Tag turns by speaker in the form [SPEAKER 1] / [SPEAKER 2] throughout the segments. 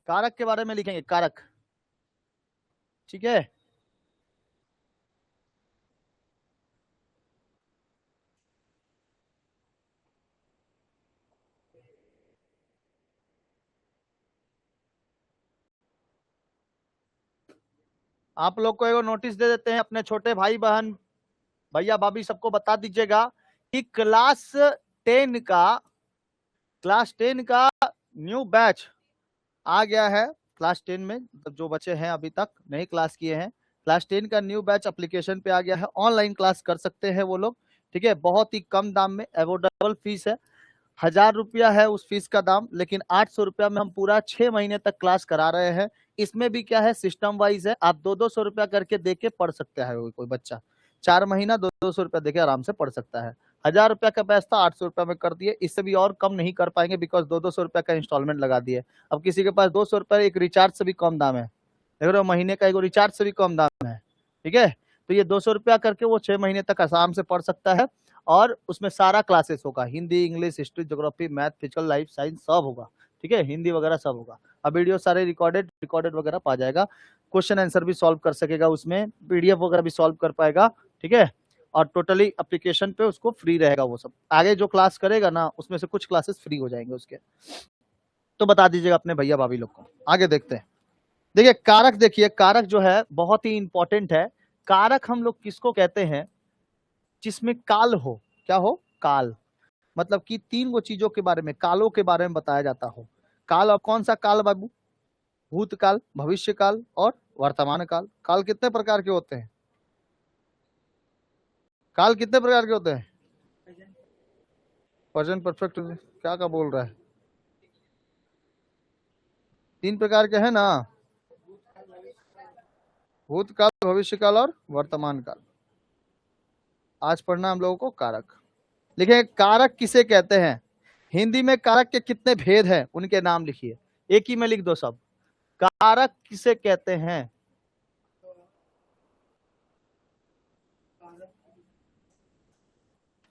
[SPEAKER 1] कारक के बारे में लिखेंगे, कारक। ठीक है, आप लोग को एगो नोटिस दे देते हैं, अपने छोटे भाई बहन भैया भाभी सबको बता दीजिएगा कि क्लास 10 का न्यू बैच आ गया है। क्लास 10 में जो बच्चे हैं अभी तक नहीं क्लास किए हैं, क्लास 10 का न्यू बैच एप्लीकेशन पे आ गया है। ऑनलाइन क्लास कर सकते हैं वो लोग। ठीक है, बहुत ही कम दाम में, अफोर्डेबल फीस है। 1000 रुपया है उस फीस का दाम, लेकिन 800 रुपया में हम पूरा 6 महीने तक क्लास करा रहे हैं। इसमें भी क्या है, सिस्टम वाइज है, आप 200 रुपया करके दे के पढ़ सकते हैं। कोई बच्चा 4 महीना 200 रुपया देके आराम से पढ़ सकता है। 1000 रुपया का बैच था, 800 रुपया में कर दिए। इससे भी और कम नहीं कर पाएंगे, बिकॉज 200 रुपया का इंस्टॉलमेंट लगा दिए। अब किसी के पास 200 रुपया एक रिचार्ज से भी कम दाम है, देख रहे हो, महीने का एक रिचार्ज से भी कम दाम है। ठीक है, तो ये 200 रुपया करके वो 6 महीने तक आराम से पढ़ सकता है। और उसमें सारा क्लासेस होगा, Hindi, English, history, geography, math, physical, life science सब होगा। ठीक है, हिंदी वगैरह सब होगा। अब वीडियो सारे रिकॉर्डेड रिकॉर्डेड वगैरह पा जाएगा। क्वेश्चन आंसर भी सॉल्व कर सकेगा उसमें, पीडीएफ वगैरह भी सॉल्व कर पाएगा। ठीक है, और टोटली एप्लीकेशन पे उसको फ्री रहेगा। वो सब आगे जो क्लास करेगा ना, उसमें से कुछ क्लासेस फ्री हो जाएंगे उसके। तो बता दीजिएगा अपने भैया भाभी लोग को। आगे देखते हैं। देखिए कारक, देखिए कारक जो है बहुत ही इंपॉर्टेंट है। कारक हम लोग किसको कहते हैं, जिसमें काल हो। क्या हो, काल। मतलब कि 3 गो चीजों के बारे में, कालों के बारे में बताया जाता हो। काल, और कौन सा काल बाबू? भूतकाल, भविष्य काल और वर्तमान काल। काल कितने प्रकार के होते हैं? काल कितने प्रकार के होते हैं? प्रेजेंट परफेक्ट, क्या क्या बोल रहा है? 3 प्रकार के हैं ना, भूतकाल, भविष्य काल और वर्तमान काल। आज पढ़ना हम लोगों को कारक। लिखिए कारक किसे कहते हैं। हिंदी में कारक के कितने भेद हैं, उनके नाम लिखिए। एक ही में लिख दो सब। कारक किसे कहते हैं?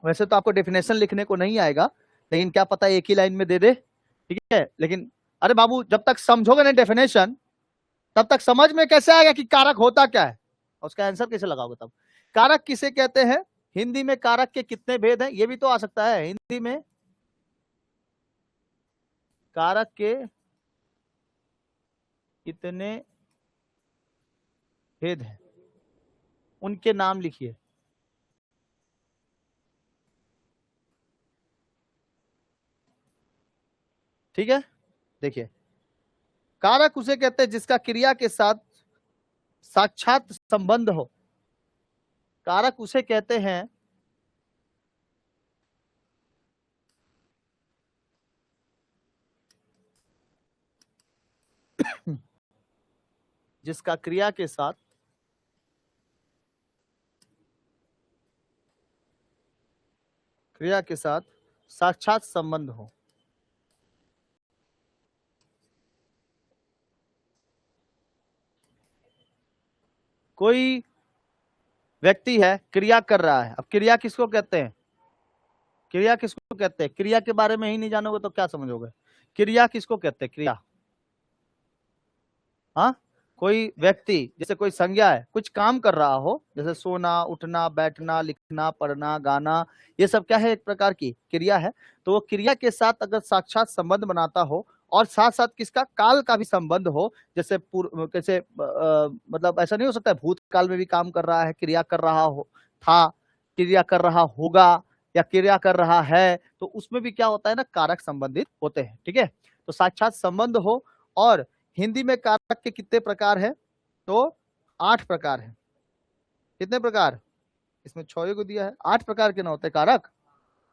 [SPEAKER 1] वैसे तो आपको डेफिनेशन लिखने को नहीं आएगा, लेकिन क्या पता एक ही लाइन में दे दे। ठीक है, लेकिन अरे बाबू, जब तक समझोगे ना डेफिनेशन, तब तक समझ में कैसे आएगा कि कारक होता क्या है, उसका आंसर कैसे लगाओगे तब। कारक किसे कहते हैं, हिंदी में कारक के कितने भेद हैं, ये भी तो आ सकता है। हिंदी में कारक के कितने भेद हैं, उनके नाम लिखिए। ठीक है, देखिए कारक उसे कहते हैं जिसका क्रिया के साथ साक्षात संबंध हो। कारक उसे कहते हैं जिसका क्रिया के साथ साक्षात संबंध हो। कोई व्यक्ति है, क्रिया कर रहा है। अब क्रिया किसको कहते हैं, क्रिया किसको कहते हैं? क्रिया के बारे में ही नहीं जानोगे तो क्या समझोगे। क्रिया किसको कहते हैं, क्रिया? हाँ, कोई व्यक्ति, जैसे कोई संज्ञा है, कुछ काम कर रहा हो, जैसे सोना, उठना, बैठना, लिखना, पढ़ना, गाना, ये सब क्या है, एक प्रकार की क्रिया है। तो वो क्रिया के साथ अगर साक्षात संबंध बनाता हो, और साथ साथ किसका, काल का भी संबंध हो। जैसे कैसे मतलब ऐसा नहीं हो सकता है भूतकाल में भी काम कर रहा है, क्रिया कर रहा हो, था, क्रिया कर रहा होगा, या क्रिया कर रहा है, तो उसमें भी क्या होता है ना, कारक संबंधित होते हैं। ठीक है, तो साक्षात संबंध हो। और हिंदी में कारक के कितने प्रकार हैं, तो 8 प्रकार हैं। कितने प्रकार? इसमें 6 को दिया है, 8 प्रकार के ना होते कारक।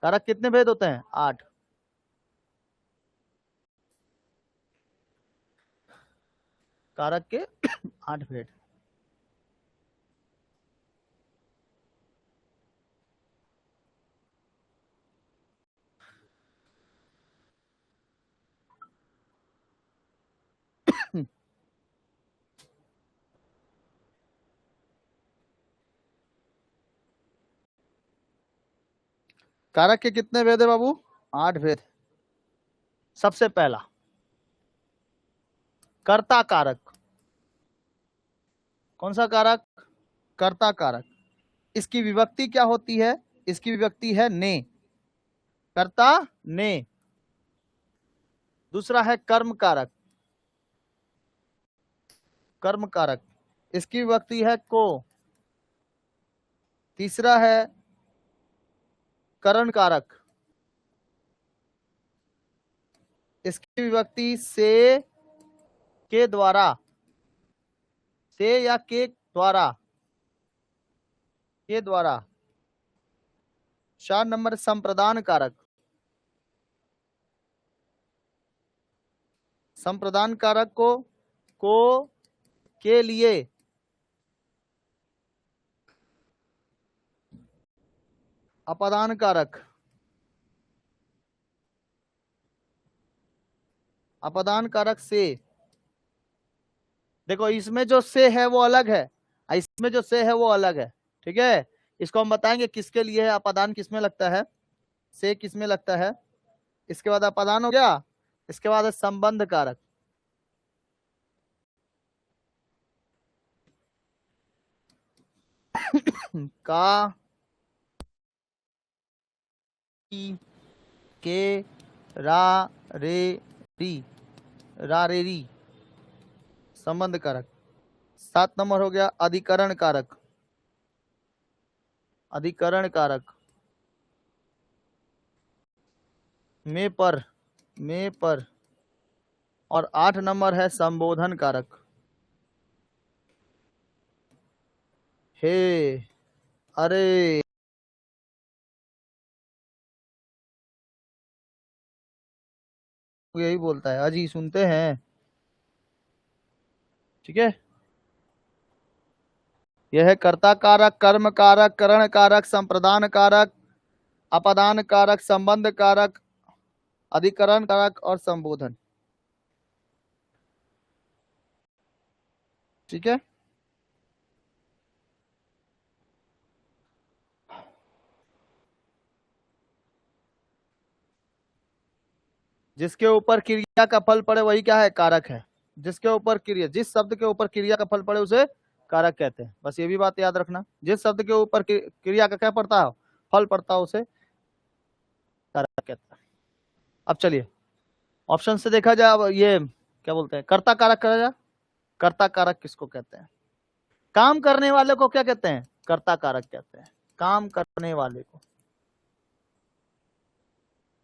[SPEAKER 1] कारक कितने भेद होते हैं, 8। कारक के 8 भेद। कारक के कितने भेद है बाबू, 8 भेद। सबसे पहला, कर्ता कारक। कौन सा कारक? कर्ता कारक। इसकी विभक्ति क्या होती है? इसकी विभक्ति है ने, कर्ता ने। दूसरा है कर्म कारक, कर्म कारक, इसकी विभक्ति है को। तीसरा है करण कारक, इसकी विभक्ति से, के द्वारा, से या के द्वारा, के द्वारा। 4 नंबर संप्रदान कारक, संप्रदान कारक को के लिए। अपादान कारक, अपादान कारक से। देखो इसमें जो से है वो अलग है, इसमें जो से है वो अलग है, ठीक है। इसको हम बताएंगे किसके लिए है, अपादान किसमें लगता है, से किसमें लगता है। इसके बाद अपादान हो गया, इसके बाद है संबंध कारक। का, के, रा, रे, री, रा, रे, री, संबंध कारक। 7 नंबर हो गया अधिकरण कारक, अधिकरण कारक। में पर, में पर। और 8 नंबर है संबोधन कारक। हे, अरे, यही बोलता है, अजी सुनते हैं, ठीक है। यह है कर्ता कारक, कर्म कारक, करण कारक, संप्रदान कारक, अपादान कारक, संबंध कारक, अधिकरण कारक और संबोधन, ठीक है। जिसके ऊपर क्रिया का फल पड़े वही क्या है, कारक है। जिसके ऊपर क्रिया, जिस शब्द के ऊपर क्रिया का फल पड़े उसे कारक कहते हैं। बस ये भी बात याद रखना, जिस शब्द के ऊपर क्रिया का क्या पड़ता है, फल पड़ता है, उसे कारक कहता है। अब चलिए ऑप्शन से देखा जाए, अब ये क्या बोलते हैं, कर्ता कारक करा जाए। कर्ता कारक किसको कहते हैं? काम करने वाले को क्या कहते हैं, कर्ता कारक कहते हैं। काम करने वाले को,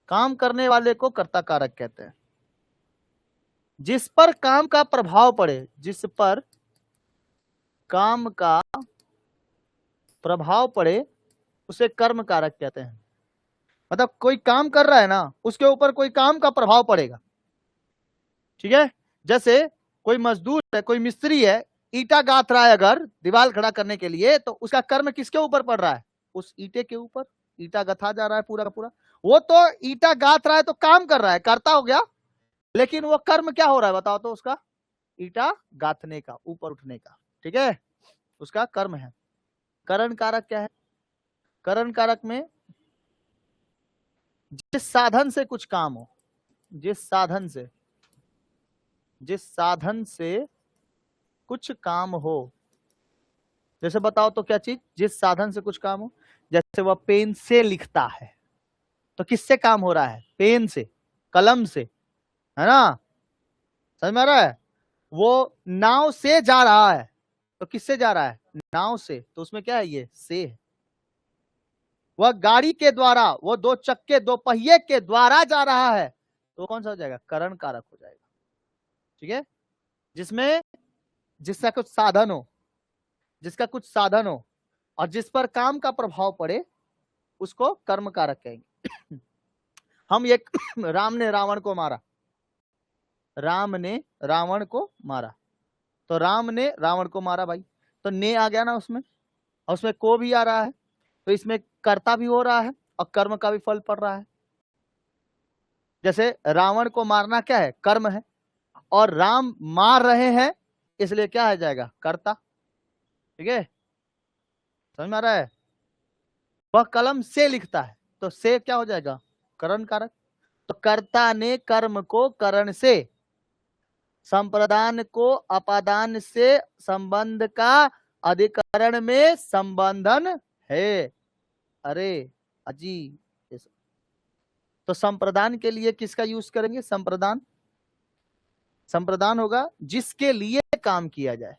[SPEAKER 1] काम करने वाले को कर्ता कारक कहते हैं। जिस पर काम का प्रभाव पड़े, जिस पर काम का प्रभाव पड़े उसे कर्म कारक कहते हैं। मतलब कोई काम कर रहा है ना, उसके ऊपर कोई काम का प्रभाव पड़ेगा, ठीक है। जैसे कोई मजदूर है, कोई मिस्त्री है, ईटा गाथ रहा है अगर दीवार खड़ा करने के लिए, तो उसका कर्म किसके ऊपर पड़ रहा है, उस ईटे के ऊपर। ईटा गथा जा रहा है पूरा का पूरा, वो तो ईटा गाथ रहा है तो काम कर रहा है, करता हो गया, लेकिन वो कर्म क्या हो रहा है बताओ तो, उसका ईटा गाथने का, ऊपर उठने का, ठीक है, उसका कर्म है। करण कारक क्या है? करण कारक में जिस साधन से कुछ काम हो, जिस साधन से, जिस साधन से कुछ काम हो। जैसे बताओ तो क्या चीज, जिस साधन से कुछ काम हो। जैसे वह पेन से लिखता है, तो किससे काम हो रहा है, पेन से, कलम से, है ना, समझ में आ रहा है। वो नाव से जा रहा है, तो किससे जा रहा है, नाव से, तो उसमें क्या है, ये से है। वह गाड़ी के द्वारा, वो 2 चक्के 2 पहिए के द्वारा जा रहा है, तो कौन सा हो जाएगा, करण कारक हो जाएगा, ठीक है। जिसमें, जिसका कुछ साधन हो, जिसका कुछ साधन हो और जिस पर काम का प्रभाव पड़े उसको कर्म कारक कहेंगे। हम एक राम ने रावण को मारा, राम ने रावण को मारा, तो राम ने रावण को मारा भाई, तो ने आ गया ना उसमें, और उसमें को भी आ रहा है, तो इसमें कर्ता भी हो रहा है और कर्म का भी फल पड़ रहा है। जैसे रावण को मारना क्या है, कर्म है, और राम मार रहे हैं इसलिए क्या आ जाएगा, कर्ता, ठीक है, समझ में आ रहा है। वह कलम से लिखता है, तो से क्या हो जाएगा, करण कारक। तो कर्ता ने कर्म को करण से, संप्रदान को अपादान से संबंध का अधिकरण में संबंधन है। अरे अजी, तो संप्रदान के लिए किसका यूज करेंगे? संप्रदान, संप्रदान होगा जिसके लिए काम किया जाए,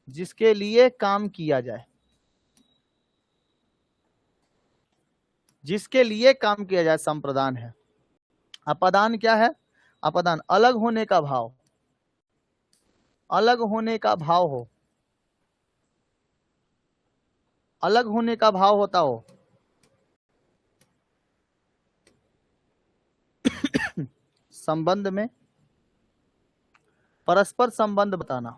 [SPEAKER 1] जिसके लिए काम किया जाए, जिसके लिए काम किया जाए संप्रदान है। अपादान क्या है? अपादान अलग होने का भाव, अलग होने का भाव हो, अलग होने का भाव होता हो। संबंध में परस्पर संबंध बताना,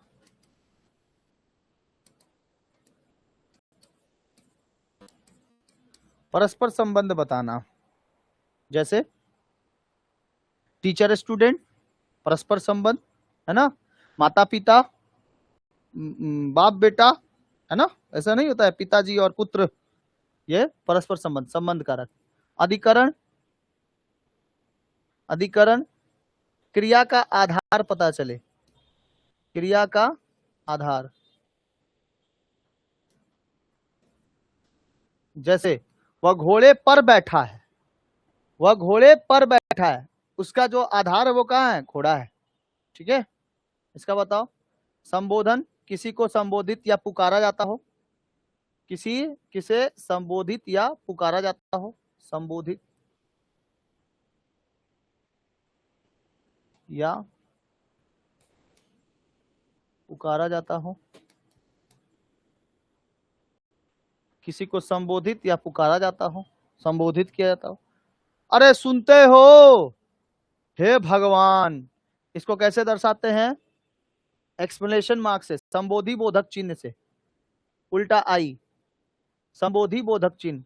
[SPEAKER 1] परस्पर संबंध बताना, जैसे टीचर स्टूडेंट परस्पर संबंध है ना, माता पिता, बाप बेटा, है ना, ऐसा नहीं होता है, पिताजी और पुत्र, ये परस्पर संबंध, संबंध कारक। अधिकरण, अधिकरण क्रिया का आधार पता चले, क्रिया का आधार, जैसे वह घोड़े पर बैठा है, वह घोड़े पर बैठा है, उसका जो आधार है वो कहाँ है? घोड़ा है। ठीक है, इसका बताओ। संबोधन किसी को संबोधित या पुकारा जाता हो, किसी किसे संबोधित या पुकारा जाता हो, संबोधित या पुकारा जाता हो, किसी को संबोधित या पुकारा जाता हो, संबोधित किया जाता हो। अरे सुनते हो, हे भगवान, इसको कैसे दर्शाते हैं? एक्सप्लेनेशन मार्क से, संबोधि बोधक चिन्ह से, उल्टा आई, संबोधि बोधक चिन्ह।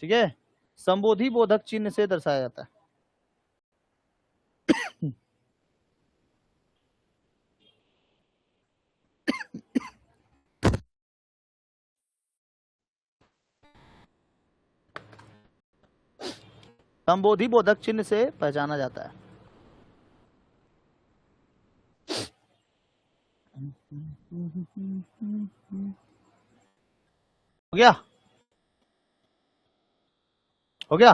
[SPEAKER 1] ठीक है, संबोधि बोधक चिन्ह से दर्शाया जाता है। संबोधि बोधक चिन्ह से पहचाना जाता है। हो गया, हो गया,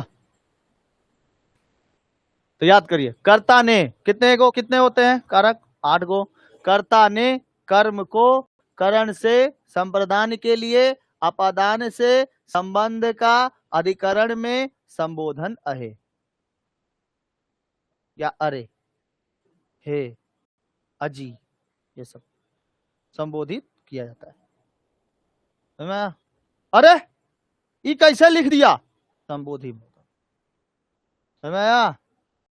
[SPEAKER 1] तो याद करिए, कर्ता ने कितने को, कितने होते हैं कारक? 8 को। कर्ता ने कर्म को करण से संप्रदान के लिए अपादान से संबंध का अधिकरण में संबोधन अहे या अरे, हे, अजी, ये सब संबोधित किया जाता है। समझ आया? अरे ये कैसे लिख दिया? संबोधि, समझ आया?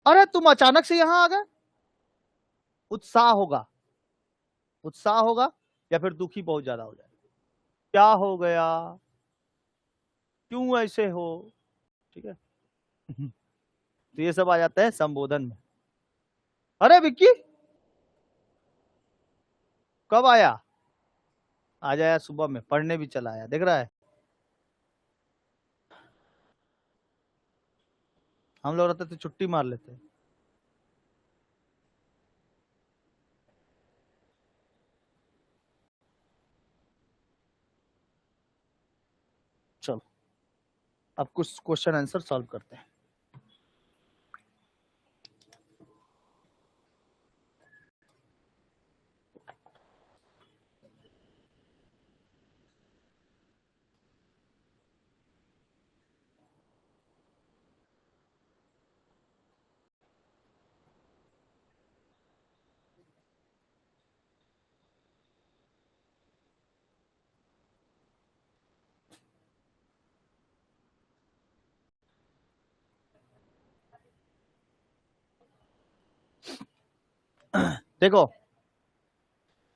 [SPEAKER 1] अरे तुम अचानक से यहां आ गए। उत्साह होगा, उत्साह होगा, या फिर दुखी बहुत ज्यादा हो जाए, क्या हो गया, क्यों ऐसे हो। ठीक है, तो ये सब आ जाता है संबोधन में। अरे विक्की कब आया? आ जाया सुबह में, पढ़ने भी चला आया, देख रहा है। हम लोग रहते तो छुट्टी मार लेते। चलो अब कुछ क्वेश्चन आंसर सॉल्व करते हैं। देखो,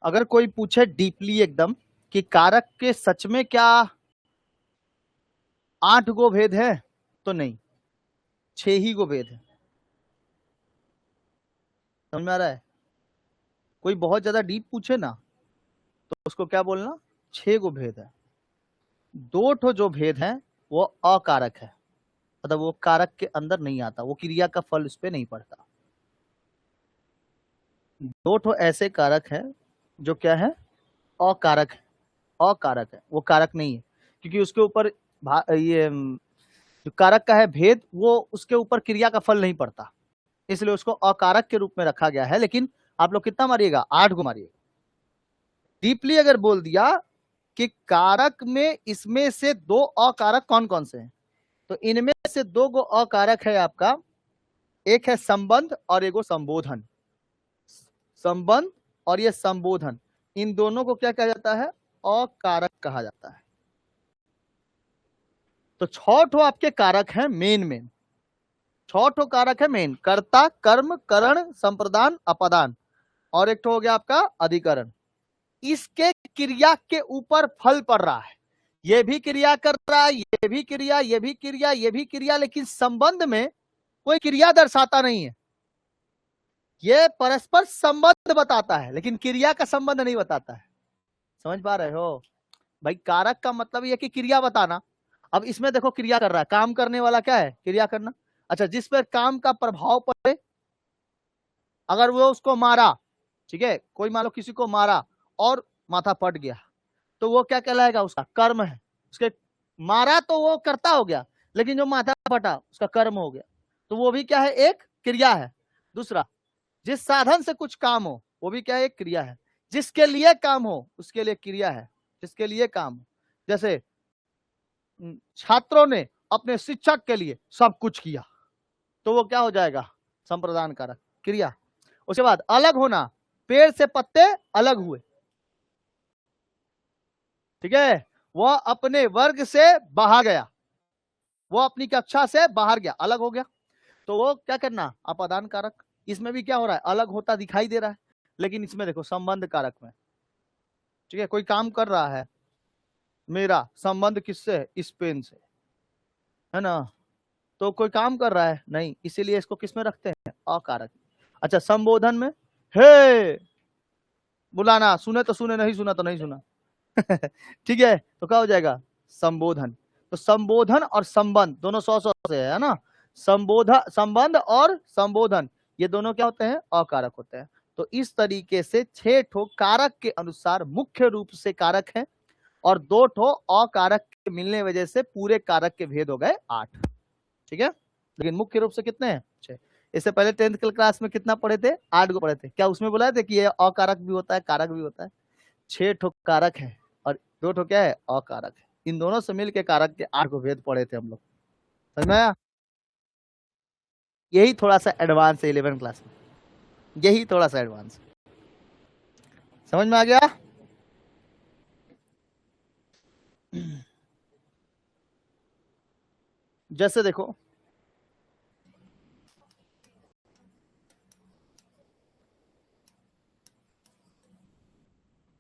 [SPEAKER 1] अगर कोई पूछे डीपली एकदम कि कारक के सच में क्या 8 गो भेद है, तो नहीं, 6 ही गो भेद है। समझ में आ रहा है? कोई बहुत ज्यादा डीप पूछे ना, तो उसको क्या बोलना? 6 गो भेद है। 2 ठो जो भेद है वो अकारक है, मतलब वो कारक के अंदर नहीं आता, वो क्रिया का फल उस पर नहीं पड़ता। दो ठो ऐसे कारक हैं जो क्या है, अकारक है, अकारक है, वो कारक नहीं है, क्योंकि उसके ऊपर ये जो कारक का है भेद, वो उसके ऊपर क्रिया का फल नहीं पड़ता, इसलिए उसको अकारक के रूप में रखा गया है। लेकिन आप लोग कितना मारिएगा, 8 को मारिएगा। डीपली अगर बोल दिया कि कारक में इसमें से दो अकारक कौन कौन से हैं, तो इनमें से दो गो अकारक है आपका, एक है संबंध और एक संबोधन। संबंध और ये संबोधन, इन दोनों को क्या कहा जाता है, अकारक कहा जाता है। तो 6 ठो आपके कारक हैं मेन 6 ठो कारक है मेन, कर्ता, कर्म, करण, संप्रदान, अपादान, और एक ठो हो गया आपका अधिकरण। इसके क्रिया के ऊपर फल पड़ रहा है, ये भी क्रिया कर रहा है, ये भी क्रिया, ये भी क्रिया, ये भी क्रिया, लेकिन संबंध में कोई क्रिया दर्शाता नहीं है। ये परस्पर संबंध बताता है, लेकिन क्रिया का संबंध नहीं बताता है। समझ पा रहे हो भाई? कारक का मतलब ये कि क्रिया बताना। अब इसमें देखो क्रिया कर रहा है, काम करने वाला क्या है, क्रिया करना। अच्छा, जिस पर काम का प्रभाव पड़े, अगर वो उसको मारा, ठीक है, कोई मान लो किसी को मारा और माथा फट गया, तो वो क्या कहलाएगा, उसका कर्म है। उसके मारा तो वो कर्ता हो गया, लेकिन जो माथा फटा उसका कर्म हो गया, तो वो भी क्या है, एक क्रिया है। दूसरा, जिस साधन से कुछ काम हो वो भी क्या है, एक क्रिया है। जिसके लिए काम हो उसके लिए क्रिया है, जिसके लिए काम हो। जैसे छात्रों ने अपने शिक्षक के लिए सब कुछ किया, तो वो क्या हो जाएगा, संप्रदान कारक, क्रिया। उसके बाद अलग होना, पेड़ से पत्ते अलग हुए, ठीक है, वह अपने वर्ग से बाहर गया, वो अपनी कक्षा से बाहर गया, अलग हो गया, तो वो क्या करना, अपादान कारक। इसमें भी क्या हो रहा है, अलग होता दिखाई दे रहा है, लेकिन इसमें देखो संबंध कारक में, ठीक है, कोई काम कर रहा है, मेरा संबंध किससे है, इस पेन से, है ना, तो कोई काम कर रहा है नहीं, इसीलिए इसको किस में रखते हैं, अकारक। अच्छा, संबोधन में, हे बुलाना, सुने तो सुने, नहीं सुना तो नहीं सुना ठीक है, तो क्या हो जाएगा, संबोधन। तो संबोधन और संबंध दोनों 100 से है ना, संबंध और संबोधन ये दोनों क्या होते हैं, अकारक होते हैं। तो इस तरीके से 6 ठो कारक के अनुसार मुख्य रूप से कारक हैं, और 2 ठो अकारक के मिलने वजह से पूरे कारक के भेद हो गए 8, ठीक है। लेकिन मुख्य रूप से कितने हैं, 6। इससे पहले 10th क्लास में कितना पढ़े थे, 8 को पढ़े थे। क्या उसमें बोला था कि ये अकारक भी होता है, कारक भी होता है? 6 ठो कारक है और 2 ठो क्या है, अकारक है। इन दोनों से मिलकर कारक के 8 को भेद पढ़े थे हम लोग, समझ में आया? यही थोड़ा सा एडवांस है 11 क्लास में, यही थोड़ा सा एडवांस, समझ में आ गया? जैसे देखो,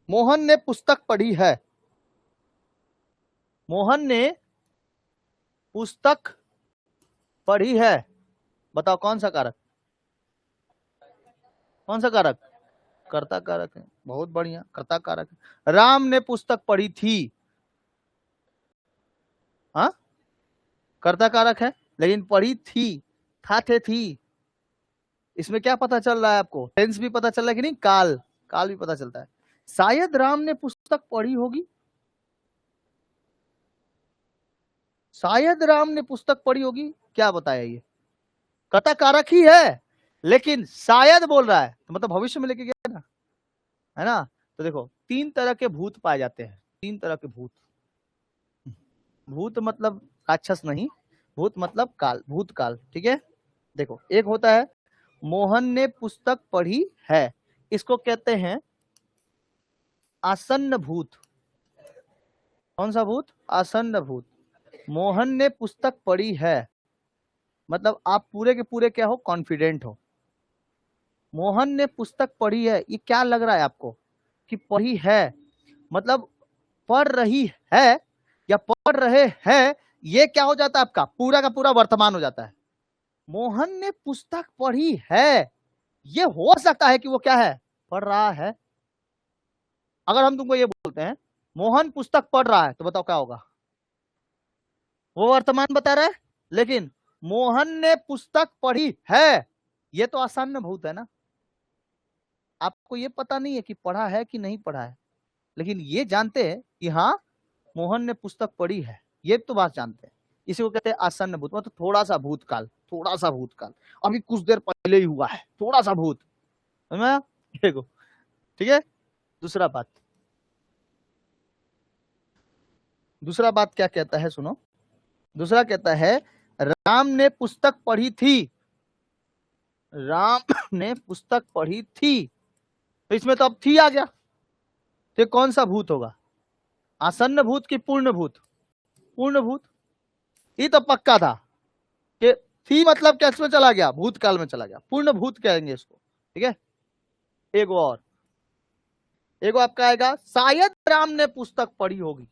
[SPEAKER 1] मोहन ने पुस्तक पढ़ी है, मोहन ने पुस्तक पढ़ी है, बताओ कौन सा कारक, कौन सा कारक, कर्ता कारक है, बहुत बढ़िया, कर्ता कारक है। राम ने पुस्तक पढ़ी थी, हाँ, कर्ता कारक है, लेकिन पढ़ी थी, थे थी, इसमें क्या पता चल रहा है आपको, टेंस भी पता चल रहा है कि नहीं, काल, काल भी पता चलता है। शायद राम ने पुस्तक पढ़ी होगी, शायद राम ने पुस्तक पढ़ी होगी, क्या बताया, ये कर्ता कारक ही है, लेकिन शायद बोल रहा है, तो मतलब भविष्य में लेके गया ना, है ना। तो देखो 3 तरह के भूत पाए जाते हैं, 3 तरह के भूत, भूत मतलब राक्षस नहीं, भूत मतलब काल, भूतकाल, ठीक है। देखो, एक होता है मोहन ने पुस्तक पढ़ी है, इसको कहते हैं आसन्न भूत। कौन सा भूत, आसन्न भूत। मोहन ने पुस्तक पढ़ी है मतलब आप पूरे के पूरे क्या हो, कॉन्फिडेंट हो। मोहन ने पुस्तक पढ़ी है, ये क्या लग रहा है आपको कि पढ़ी है, मतलब पढ़ रही है या पढ़ रहे हैं, ये क्या हो जाता है आपका पूरा का पूरा वर्तमान हो जाता है। मोहन ने पुस्तक पढ़ी है, ये हो सकता है कि वो क्या है, पढ़ रहा है। अगर हम तुमको ये बोलते हैं मोहन पुस्तक पढ़ रहा है, तो बताओ क्या होगा, वो वर्तमान बता रहा है, लेकिन मोहन ने पुस्तक पढ़ी है, ये तो आसन्न भूत है ना। आपको ये पता नहीं है कि पढ़ा है कि नहीं पढ़ा है, लेकिन ये जानते हैं कि हाँ मोहन ने पुस्तक पढ़ी है, ये तो बात जानते हैं। इसी को कहते हैं आसन्न भूत, मतलब थोड़ा सा भूतकाल, थोड़ा सा भूतकाल, अभी कुछ देर पहले ही हुआ है, थोड़ा सा भूत। देखो ठीक है। दूसरा बात क्या कहता है, सुनो। दूसरा कहता है राम ने पुस्तक पढ़ी थी, राम ने पुस्तक पढ़ी थी, तो इसमें तो अब थी आ गया, तो कौन सा भूत होगा, आसन्न भूत की पूर्ण भूत? पूर्ण भूत। ये तो पक्का था कि थी मतलब कैसे में चला गया, भूतकाल में चला गया, पूर्ण भूत कहेंगे इसको। ठीक है। एगो और, एगो आपका आएगा शायद राम ने पुस्तक पढ़ी होगी,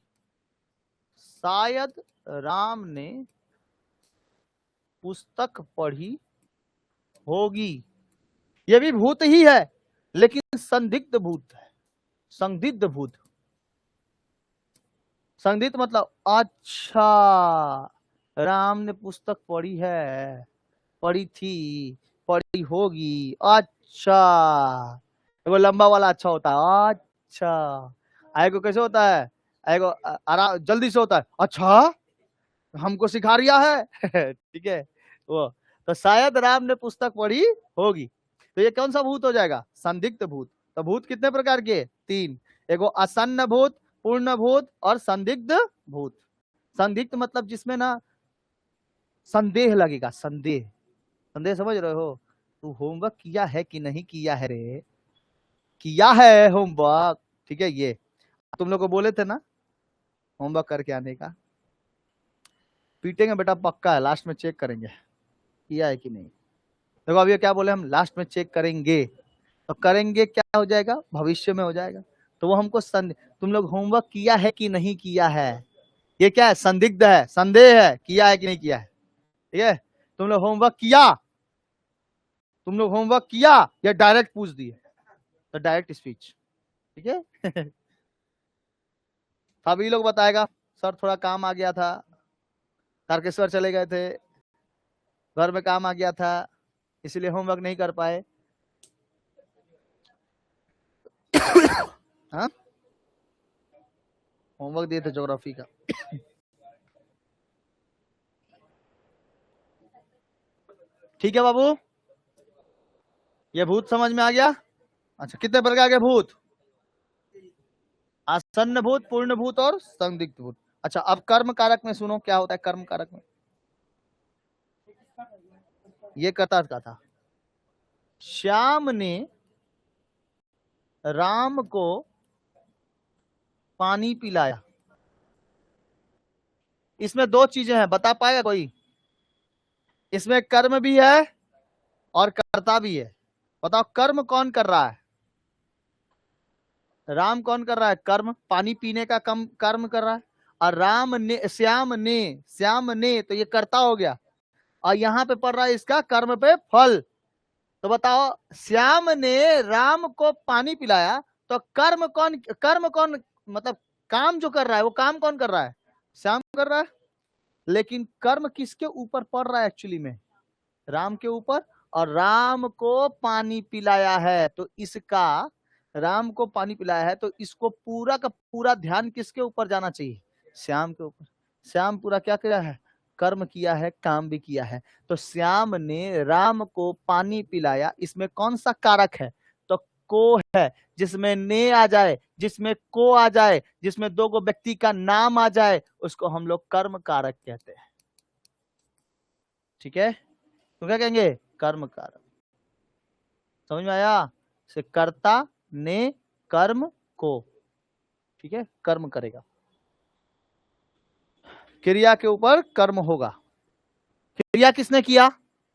[SPEAKER 1] शायद राम ने पुस्तक पढ़ी होगी, ये भी भूत ही है लेकिन संदिग्ध भूत है, संदिग्ध भूत। संदिग्ध मतलब अच्छा राम ने पुस्तक पढ़ी है, पढ़ी थी, पढ़ी होगी, अच्छा। एगो लंबा वाला अच्छा होता है, अच्छा। आएगो कैसे होता है, आएगो आराम जल्दी से होता है, अच्छा हमको सिखा रिया है। ठीक है वो, तो शायद राम ने पुस्तक पढ़ी होगी, तो ये कौन सा भूत हो जाएगा, संदिग्ध भूत। तो भूत कितने प्रकार के, तीन, एगो आसन्न भूत, पूर्ण भूत और संदिग्ध भूत। संदिग्ध मतलब जिसमें ना संदेह लगेगा, संदेह, संदेह समझ रहे हो, तू होमवर्क किया है कि नहीं किया है रे, किया है होमवर्क, ठीक है। ये तुम लोग को बोले थे ना होमवर्क करके आने का, पीटेंगे बेटा पक्का है, लास्ट में चेक करेंगे किया है कि नहीं। देखो अभी क्या बोले हम, लास्ट में चेक करेंगे, तो करेंगे क्या हो जाएगा, भविष्य में हो जाएगा। तो वो हमको तुम लोग होमवर्क किया है कि नहीं किया है, ये क्या है, संदिग्ध है, संदेह है, किया है कि नहीं किया है। ठीक है, तुम लोग होमवर्क किया, तुम लोग होमवर्क किया या डायरेक्ट पूछ दिए, तो डायरेक्ट स्पीच। ठीक है। अभी लोग बताएगा सर थोड़ा काम आ गया था, तारकेश्वर चले गए थे, घर में काम आ गया था, इसलिए होमवर्क नहीं कर पाए। हाँ होमवर्क दिए थे ज्योग्राफी का। ठीक है बाबू, ये भूत समझ में आ गया। अच्छा कितने प्रकार के भूत, आसन्न भूत, पूर्ण भूत और संदिग्ध भूत। अच्छा अब कर्म कारक में सुनो क्या होता है कर्म कारक में, ये कथा का था, श्याम ने राम को पानी पिलाया, इसमें दो चीजें हैं, बता पाएगा कोई, इसमें कर्म भी है और कर्ता भी है, बताओ कर्म कौन कर रहा है, राम कौन कर रहा है कर्म, पानी पीने का कर्म कर रहा है, और राम ने श्याम ने तो ये कर्ता हो गया, और यहाँ पे पड़ रहा है इसका कर्म पे फल। तो बताओ श्याम ने राम को पानी पिलाया, तो कर्म कौन मतलब काम जो कर रहा है वो काम कौन कर रहा है, श्याम कर रहा है, लेकिन कर्म किसके ऊपर पड़ रहा है एक्चुअली में, राम के ऊपर, और राम को पानी पिलाया है, तो इसका राम को पानी पिलाया है, तो इसको पूरा का पूरा ध्यान किसके ऊपर जाना चाहिए, श्याम के ऊपर। श्याम पूरा क्या किया है, कर्म किया है, काम भी किया है, तो श्याम ने राम को पानी पिलाया, इसमें कौन सा कारक है, तो को है, जिसमें ने आ जाए, जिसमें को आ जाए, जिसमें दो गो व्यक्ति का नाम आ जाए, उसको हम लोग कर्म कारक कहते हैं। ठीक है, तो क्या कहेंगे, कर्म कारक। समझ में आया, से कर्ता ने कर्म को, ठीक है, कर्म करेगा, क्रिया के ऊपर कर्म होगा। क्रिया किसने किया,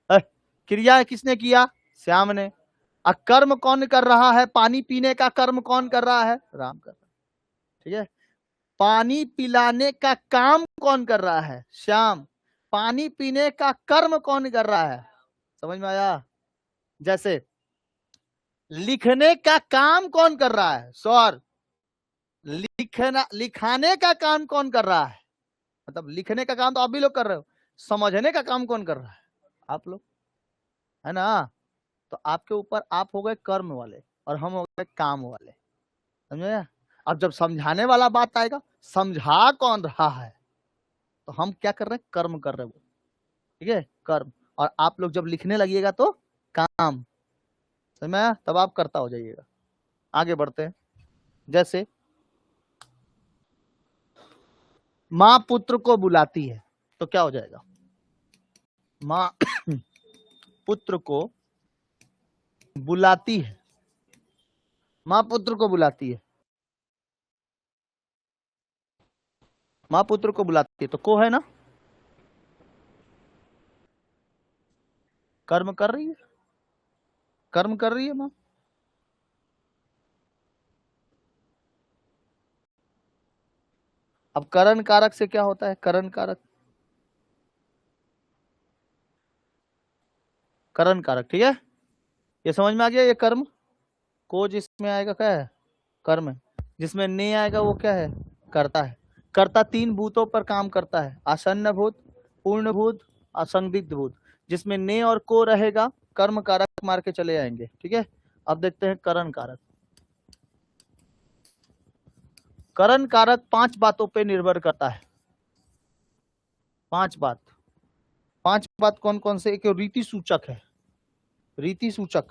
[SPEAKER 1] क्रिया किसने किया, श्याम ने, और कर्म कौन कर रहा है, पानी पीने का कर्म कौन कर रहा है, राम कर रहा है। ठीक है, पानी पिलाने का काम कौन कर रहा है, श्याम, पानी पीने का कर्म कौन कर रहा है। समझ में आया, जैसे लिखने का काम कौन कर रहा है, सौर, लिखाने का काम कौन कर रहा है, मतलब लिखने का काम तो आप भी लोग कर रहे हो, समझने का काम कौन कर रहा है? आप लोग, है ना। तो आपके ऊपर आप हो गए कर्म वाले और हम हो गए काम वाले, समझे। अब जब समझाने वाला बात आएगा, समझा कौन रहा है, तो हम क्या कर रहे हैं, कर्म कर रहे हैं वो, ठीक है, कर्म। और आप लोग जब लिखने लगिएगा तो काम, समझ में आया? तब आप करता हो जाइएगा। आगे बढ़ते हैं। जैसे माँ पुत्र को बुलाती है, तो क्या हो जाएगा, माँ पुत्र को बुलाती है, माँ पुत्र को बुलाती है, माँ पुत्र को बुलाती है, तो को है ना, कर्म कर रही है, कर्म कर रही है माँ। अब करण कारक से क्या होता है, करण कारक, करण कारक, ठीक है, ये समझ में आ गया। ये कर्म को जिसमें आएगा क्या है, कर्म है। जिसमें ने आएगा वो क्या है, करता है। कर्ता तीन भूतों पर काम करता है, आसन्न भूत, पूर्ण भूत, असंदिग्ध भूत। जिसमें ने और को रहेगा, कर्म कारक मार के चले जाएंगे, ठीक है। अब देखते हैं करण कारक। करण कारक 5 बातों पे निर्भर करता है, 5 बात। 5 बात कौन कौन से, एक रीति सूचक है, रीति सूचक,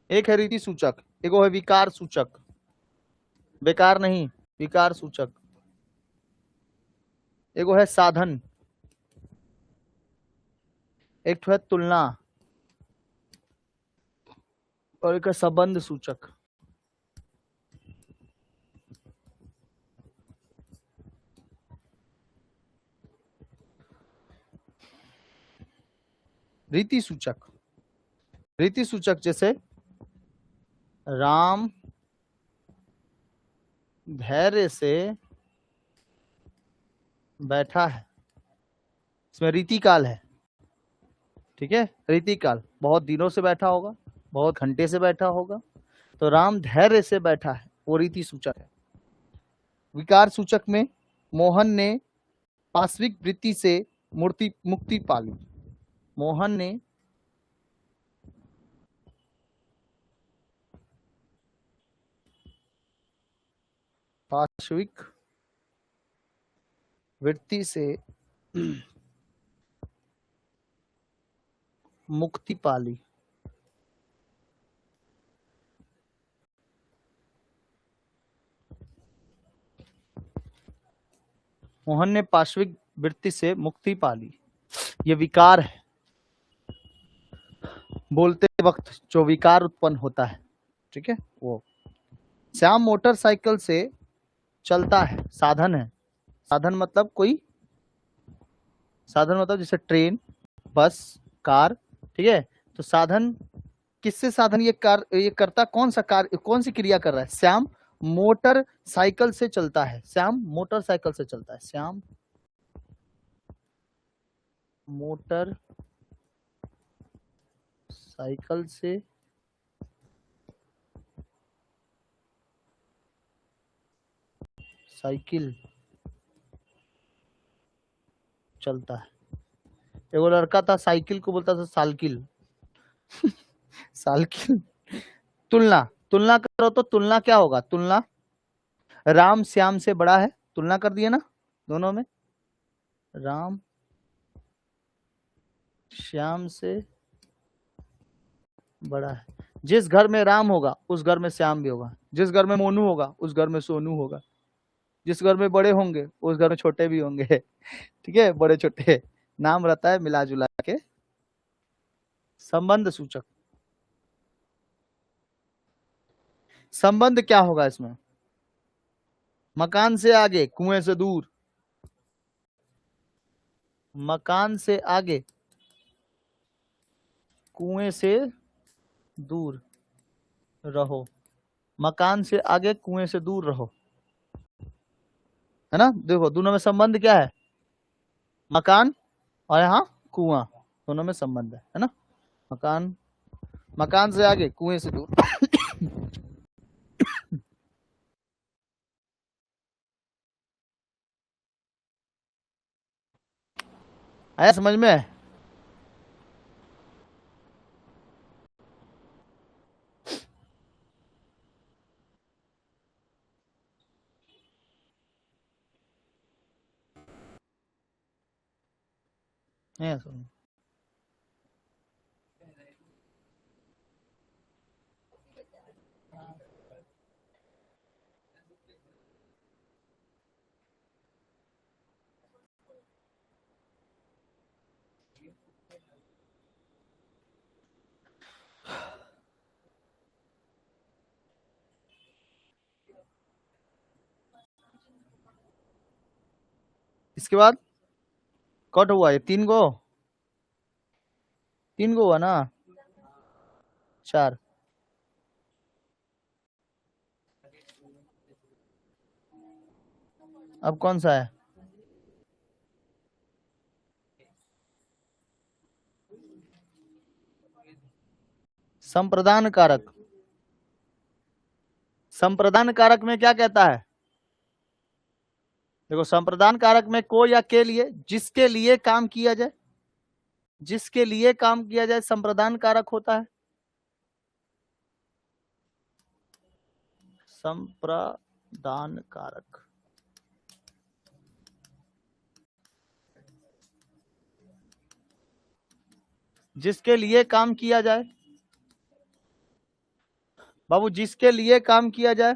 [SPEAKER 1] एक है रीति सूचक, एक है विकार सूचक, बेकार नहीं, विकार सूचक, एक है साधन, एक है तुलना, और एक है संबंध सूचक। रीति सूचक, रीति सूचक जैसे राम धैर्य से बैठा है, इसमें रीति काल है, ठीक है। रीति काल, बहुत दिनों से बैठा होगा, बहुत घंटे से बैठा होगा, तो राम धैर्य से बैठा है, वो रीति सूचक है। विकार सूचक में मोहन ने पाश्विक वृत्ति से मूर्ति मुक्ति पाली, मोहन ने पाश्विक वृत्ति से मुक्ति पाली। मोहन ने पाश्विक वृत्ति से मुक्ति पाली, ये विकार है। बोलते वक्त जो विकार उत्पन्न होता है, ठीक है, वो। श्याम मोटरसाइकिल से चलता है, साधन है, साधन मतलब कोई, साधन मतलब जैसे ट्रेन, बस, कार, ठीक है। तो साधन किससे, साधन ये कार, ये करता कौन सा कार्य, कौन सी क्रिया कर रहा है, श्याम मोटर साइकिल से चलता है, श्याम मोटरसाइकिल से चलता है, श्याम मोटर साइकिल से साइकिल चलता है। एक लड़का था, साइकिल को बोलता था सालकिल सालकिल। तुलना, तुलना करो तो तुलना क्या होगा, तुलना राम श्याम से बड़ा है, तुलना कर दिए ना दोनों में, राम श्याम से बड़ा है। जिस घर में राम होगा उस घर में श्याम भी होगा, जिस घर में मोनू होगा उस घर में सोनू होगा, जिस घर में बड़े होंगे उस घर में छोटे भी होंगे ठीक है, बड़े छोटे नाम रहता है मिला जुला के। संबंध सूचक, संबंध क्या होगा इसमें, मकान से आगे कुएं से दूर, मकान से आगे कुएं से दूर रहो, मकान से आगे कुएं से दूर रहो, है ना। देखो दोनों में संबंध क्या है, मकान और यहाँ कुआं, दोनों में संबंध है ना। मकान, मकान से आगे कुएं से दूर आया समझ में? नहीं आया समझ? इसके बाद कट हुआ ये 3 गो, 3 गो हुआ ना, 4। अब कौन सा है? संप्रदान कारक। संप्रदान कारक में क्या कहता है? देखो, संप्रदान कारक में को या के लिए, जिसके लिए काम किया जाए, जिसके लिए काम किया जाए संप्रदान कारक होता है। संप्रदान कारक। जिसके लिए काम किया जाए बाबू, जिसके लिए काम किया जाए,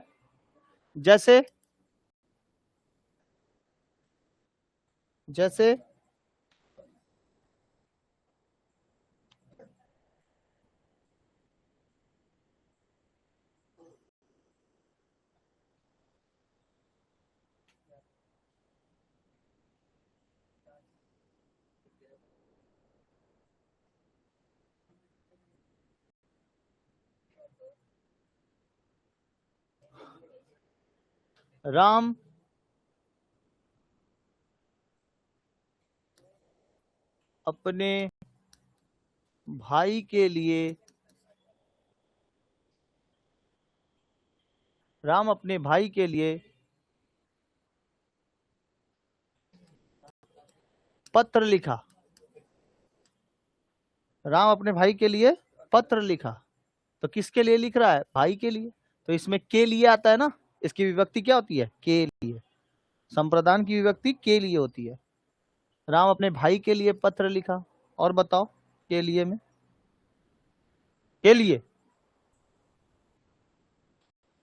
[SPEAKER 1] जैसे जैसे राम अपने भाई के लिए, राम अपने भाई के लिए पत्र लिखा। राम अपने भाई के लिए पत्र लिखा, तो किसके लिए लिख रहा है? भाई के लिए। तो इसमें के लिए आता है ना, इसकी विभक्ति क्या होती है? के लिए। संप्रदान की विभक्ति के लिए होती है। राम अपने भाई के लिए पत्र लिखा। और बताओ, के लिए में के लिए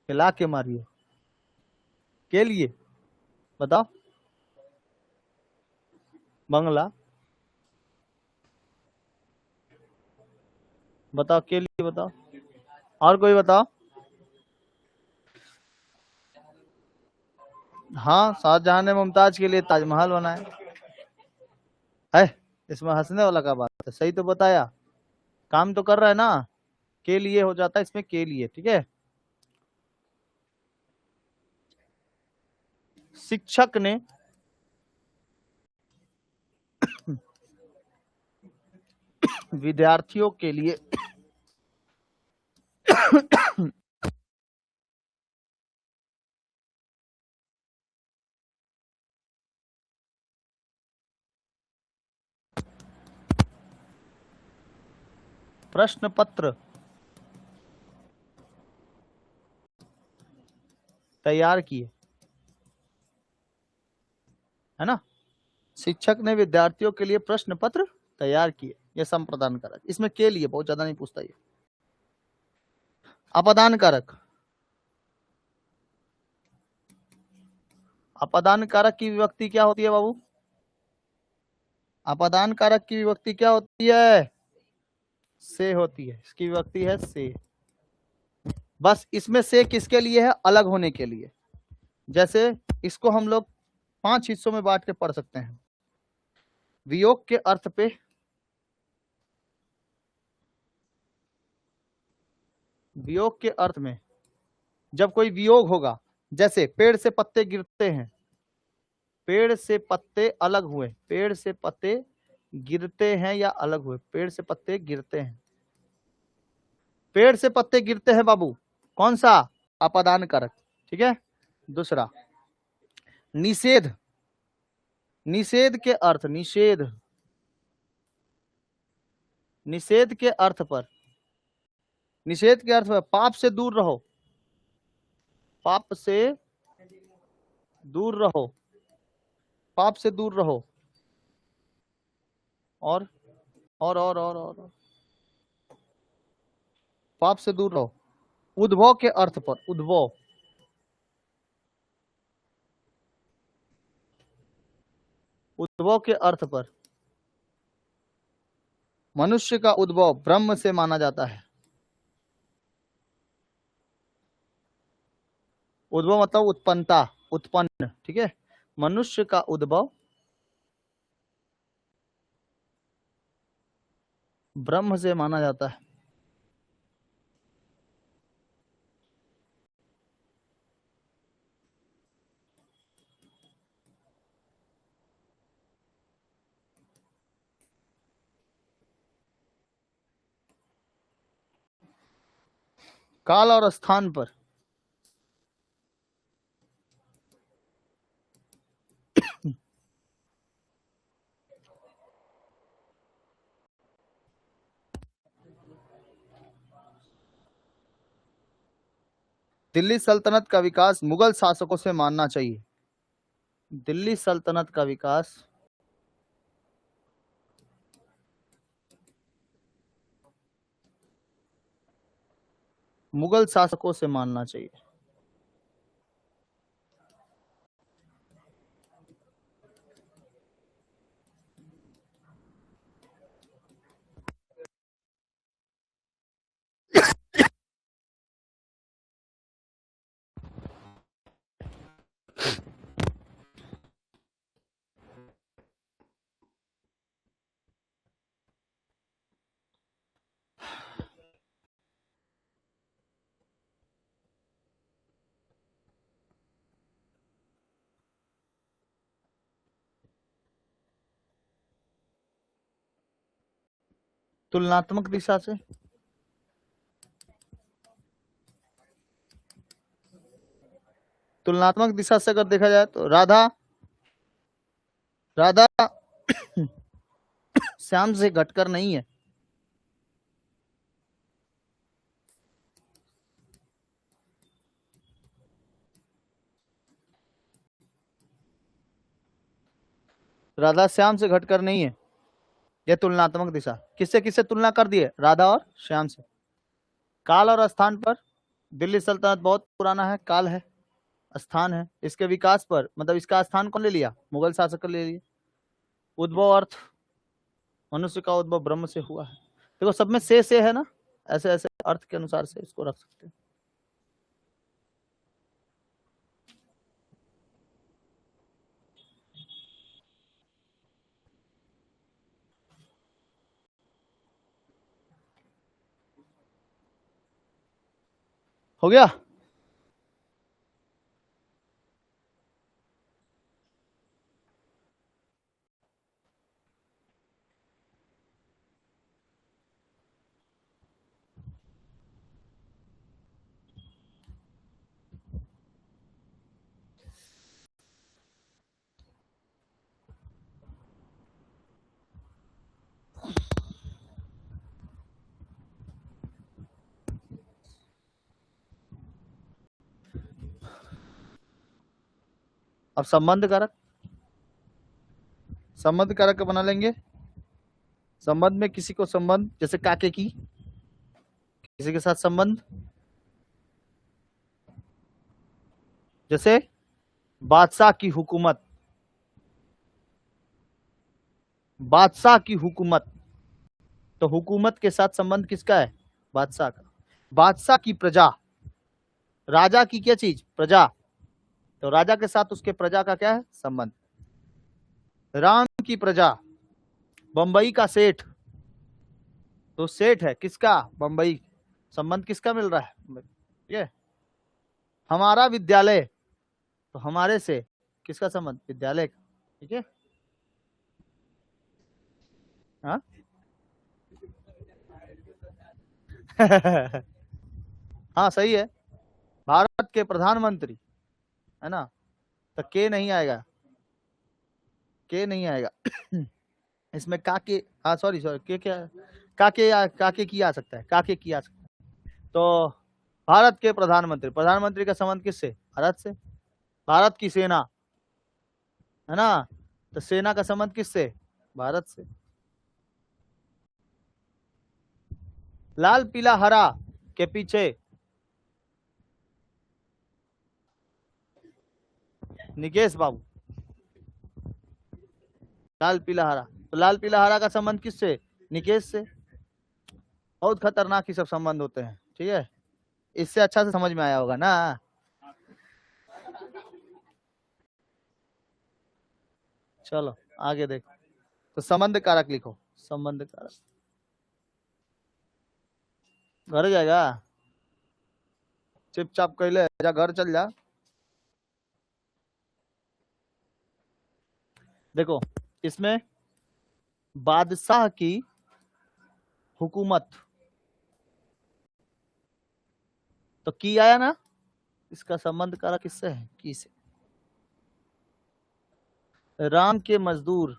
[SPEAKER 1] ला के मारिए, के लिए बताओ। बंगला बताओ, के लिए बताओ। और कोई बताओ। हाँ, शाहजहां ने मुमताज के लिए ताजमहल बनाया है। इसमें हंसने वाला का बात है? सही तो बताया, काम तो कर रहा है ना। के लिए हो जाता है इसमें, के लिए। ठीक है। शिक्षक ने विद्यार्थियों के लिए प्रश्न पत्र तैयार किए, है ना। शिक्षक ने विद्यार्थियों के लिए प्रश्न पत्र तैयार किए, यह संप्रदान कारक। इसमें के लिए बहुत ज्यादा नहीं पूछता ये। अपदान कारक। अपदान कारक की विभक्ति क्या होती है बाबू? अपदान कारक की विभक्ति क्या होती है? से होती है। इसकी विभक्ति है से। बस इसमें से किसके लिए है? अलग होने के लिए। जैसे इसको हम लोग 5 हिस्सों में बांट के पढ़ सकते हैं। वियोग के अर्थ पे, वियोग के अर्थ में जब कोई वियोग होगा, जैसे पेड़ से पत्ते गिरते हैं, पेड़ से पत्ते अलग हुए, पेड़ से पत्ते गिरते हैं या अलग हुए, पेड़ से पत्ते गिरते हैं, पेड़ से पत्ते गिरते हैं बाबू, कौन सा? अपदान कारक। ठीक है। दूसरा, निषेध। निषेध के अर्थ, निषेध निषेध के अर्थ पर, निषेध के अर्थ पर पाप से दूर रहो, पाप से दूर रहो, पाप से दूर रहो, और पाप से दूर रहो। उद्भव के अर्थ पर, उद्भव, उद्भव के अर्थ पर, मनुष्य का उद्भव ब्रह्म से माना जाता है। उद्भव मतलब उत्पन्नता, उत्पन्न, ठीक है। मनुष्य का उद्भव ब्रह्म से माना जाता है। काल और स्थान पर, दिल्ली सल्तनत का विकास मुगल शासकों से मानना चाहिए। दिल्ली सल्तनत का विकास मुगल शासकों से मानना चाहिए। तुलनात्मक दिशा से, तुलनात्मक दिशा से अगर देखा जाए तो राधा, राधा श्याम से घटकर नहीं है। राधा श्याम से घटकर नहीं है। यह तुलनात्मक दिशा, किससे किससे तुलना कर दिए? राधा और श्याम से। काल और स्थान पर, दिल्ली सल्तनत बहुत पुराना है, काल है, स्थान है। इसके विकास पर, मतलब इसका स्थान कौन ले लिया? मुगल शासक ले लिया। उद्भव अर्थ, मनुष्य का उद्भव ब्रह्म से हुआ है। देखो सब में से है ना, ऐसे ऐसे अर्थ के अनुसार से इसको रख सकते हैं। हो गया? अब संबंध कारक, संबंध कारक बना लेंगे। संबंध में किसी को संबंध, जैसे काके की, किसी के साथ संबंध, जैसे बादशाह की हुकूमत, बादशाह की हुकूमत, तो हुकूमत के साथ संबंध किसका है? बादशाह का। बादशाह की प्रजा, राजा की क्या चीज? प्रजा, तो राजा के साथ उसके प्रजा का क्या है? संबंध। राम की प्रजा, बंबई का सेठ, तो सेठ है किसका? बंबई, संबंध किसका मिल रहा है? ये हमारा विद्यालय, तो हमारे से किसका संबंध? विद्यालय का, ठीक है। हाँ हाँ सही है, भारत के प्रधानमंत्री, है ना, तो के नहीं आएगा, के नहीं आएगा इसमें का के, हाँ सॉरी सॉरी, के क्या, काके की आ सकता है, काके की आ सकता है। तो भारत के प्रधानमंत्री, प्रधानमंत्री का संबंध किससे? भारत से। भारत की सेना है ना, तो सेना का संबंध किससे? भारत से। लाल पीला हरा के पीछे निकेश बाबू, लाल पीला हरा, तो लाल पीला हरा का संबंध किससे? निकेश से। बहुत खतरनाक ही सब संबंध होते हैं, ठीक है। इससे अच्छा से समझ में आया होगा ना। चलो आगे देखो, तो संबंध कारक लिखो, संबंध कारक। घर जाएगा, चुपचाप कहले जा, घर चल जा। देखो इसमें बादशाह की हुकूमत, तो की आया ना, इसका संबंध कारक किससे है? की से। राम के मजदूर,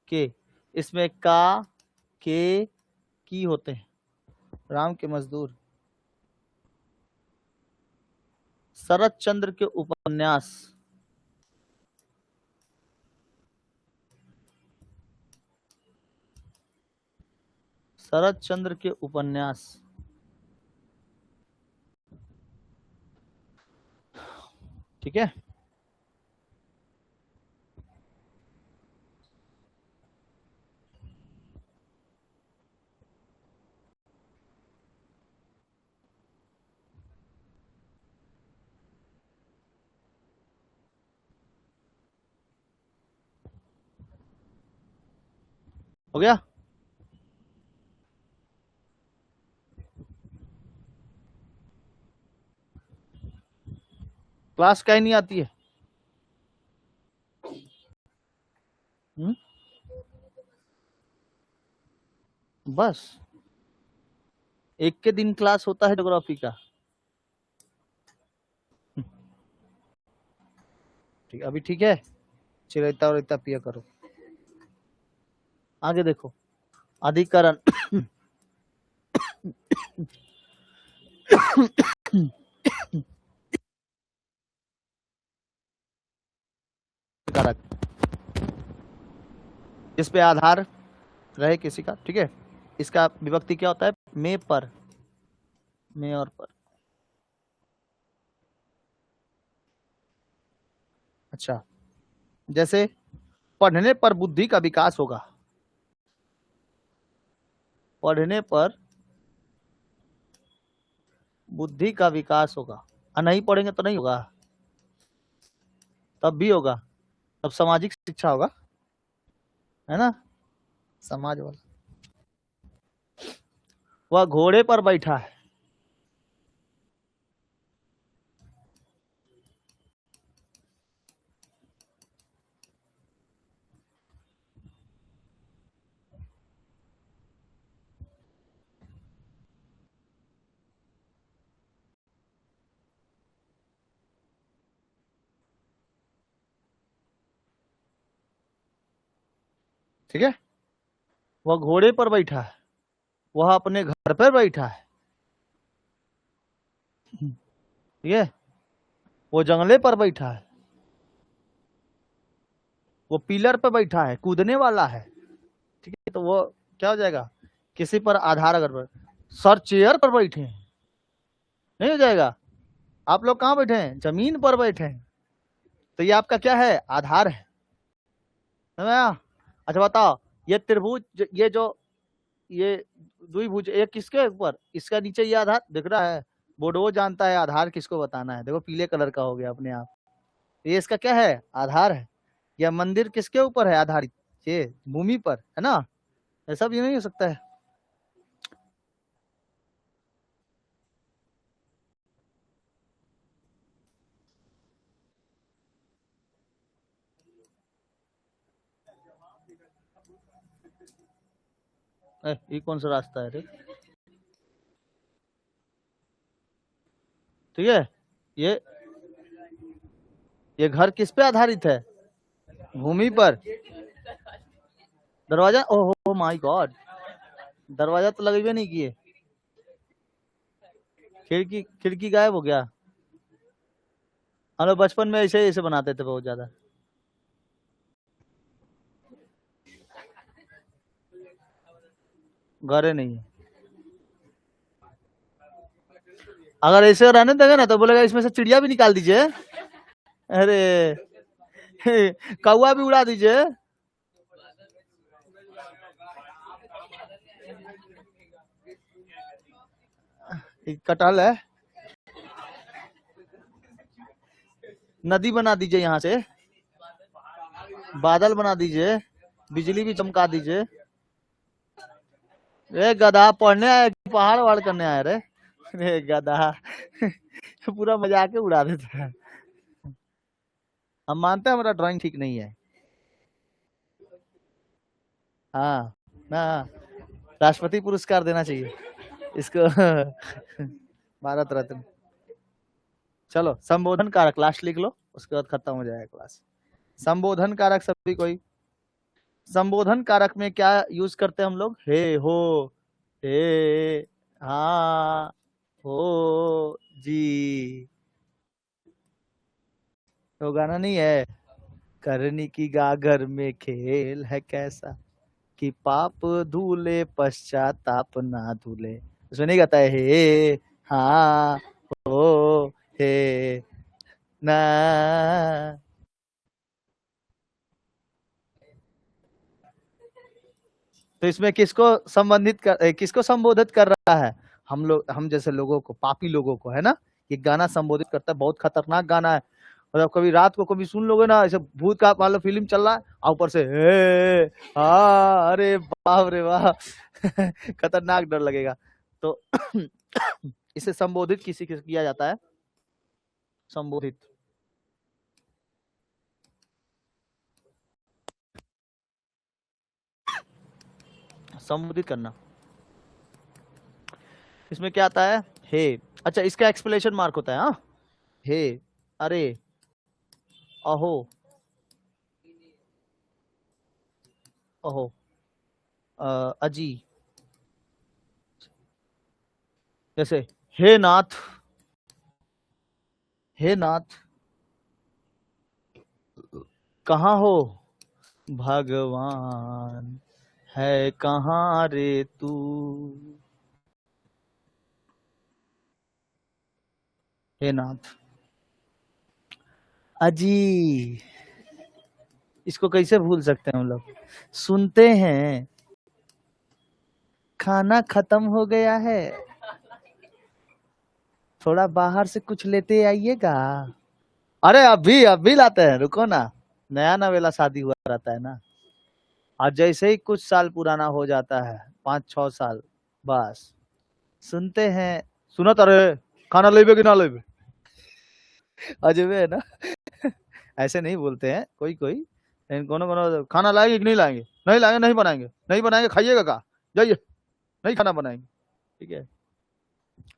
[SPEAKER 1] के, इसमें का, के, की होते हैं। राम के मजदूर, शरत चंद्र के उपन्यास, शरत चंद्र के उपन्यास, ठीक है। हो गया। क्लास कहीं नहीं आती है। बस एक के दिन क्लास होता है ज्योग्राफी का। ठीक, अभी ठीक है। चिरैता और पिया करो। आगे देखो, अधिकरण। कारक, इस पे आधार रहे किसी का, ठीक है। इसका विभक्ति क्या होता है? में पर, में और पर। अच्छा, जैसे पढ़ने पर बुद्धि का विकास होगा, पढ़ने पर बुद्धि का विकास होगा, और नहीं पढ़ेंगे तो नहीं होगा, तब भी होगा, तब सामाजिक शिक्षा होगा, है ना, समाज वाला। वह घोड़े पर बैठा है, ठीक है। वह घोड़े पर बैठा है, वह अपने घर पर बैठा है, ठीक है। वो जंगले पर बैठा है, वो पिलर पर बैठा है, कूदने वाला है, ठीक है। तो वो क्या हो जाएगा? किसी पर आधार अगर सर चेयर पर बैठे हैं, नहीं हो जाएगा। आप लोग कहाँ बैठे हैं? जमीन पर बैठे हैं, तो ये आपका क्या है? आधार है। समझ आया? अच्छा बताओ, ये त्रिभुज, ये द्विभुज, एक किसके ऊपर? इसका नीचे ये आधार दिख रहा है। बोर्डो जानता है आधार किसको बताना है, देखो पीले कलर का हो गया अपने आप। ये इसका क्या है? आधार है। यह मंदिर किसके ऊपर है आधारित? ये भूमि पर है ना, ऐसा भी नहीं हो सकता है। ये कौन सा रास्ता है रे? ठीक है, ये घर किस पे आधारित है? भूमि पर दरवाजा, ओह माय गॉड, दरवाजा तो लगे नहीं किए, खिड़की खिड़की गायब हो गया। हम लोग बचपन में ऐसे ऐसे बनाते थे बहुत ज्यादा। घरे नहीं है, अगर ऐसे रहने देंगे ना तो बोलेगा इसमें से चिड़िया भी निकाल दीजिए, अरे कौआ भी उड़ा दीजिए। कटहल है, नदी बना दीजिए, यहाँ से बादल बना दीजिए, बिजली भी चमका दीजिए। ए गधा, पढ़ने आया कि पहाड़ वहाड़ करने आया रे? रे गधा पूरा मजाक के उड़ा देता है। हम मानते हैं हमारा ड्राइंग ठीक नहीं है। हाँ ना, राष्ट्रपति पुरस्कार देना चाहिए इसको भारत रत्न। चलो संबोधन कारक लास्ट लिख लो, उसके बाद खत्म हो जाएगा क्लास। संबोधन कारक सभी कोई, संबोधन कारक में क्या यूज करते हैं हम लोग? हे, हो, हे, हाँ, हो, जी। तो गाना नहीं है, करनी की गागर में खेल है कैसा, कि पाप धूले पश्चाताप ना धूले, उसमें नहीं कहता है हे, हाँ, हो, हे, ना। तो इसमें किसको संबोधित कर रहा है? हम लोग, हम जैसे लोगों को, पापी लोगों को, है ना। ये गाना संबोधित करता है, बहुत खतरनाक गाना है। मतलब कभी रात को कभी सुन लोगे ना, ऐसे भूत का मान लो फिल्म चल रहा है और ऊपर से हे, हाँ, अरे बाप रे वाह खतरनाक डर लगेगा। तो इसे संबोधित किसी किस किया जाता है? संबोधित, संबोधित करना। इसमें क्या आता है? हे, अच्छा इसका एक्सप्लेनेशन मार्क होता है, हाँ, हे, अरे, अहो, अहो, अजी, जैसे हे नाथ, हे नाथ, कहाँ हो भगवान, है कहाँ रे तू, हे नाथ, अजी। इसको कैसे भूल सकते हैं हम लोग? सुनते हैं खाना खत्म हो गया है, थोड़ा बाहर से कुछ लेते आइएगा। अरे अभी लाते हैं, रुको ना, नया नवेला शादी हुआ रहता है ना, और जैसे ही कुछ साल पुराना हो जाता है, 5-6 साल, बस सुनते हैं, सुनत अरे खाना लेबे कि ना लेबे, अजबे है ना ऐसे नहीं बोलते हैं कोई कोई, लेकिन कोनो कोनो खाना लाएंगे कि नहीं लाएंगे, नहीं लाएंगे, नहीं बनाएंगे, नहीं बनाएंगे, खाइएगा का, जाइए, नहीं खाना बनाएंगे, ठीक है।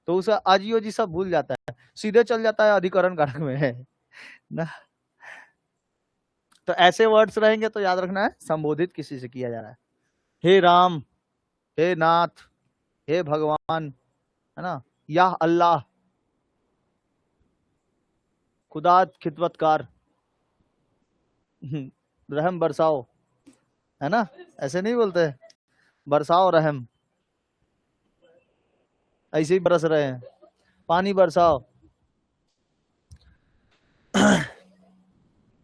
[SPEAKER 1] तो उसे आजियो जी सब भूल जाता है, सीधे चल जाता है अधिकरण कारक में है ना। तो ऐसे वर्ड्स रहेंगे तो याद रखना है संबोधित किसी से किया जा रहा है। हे राम, हे नाथ, हे भगवान, है ना, या अल्लाह, खुदा खिदमतकार, रहम बरसाओ, है ना, ऐसे नहीं बोलते, बरसाओ रहम, ऐसे ही बरस रहे हैं, पानी बरसाओ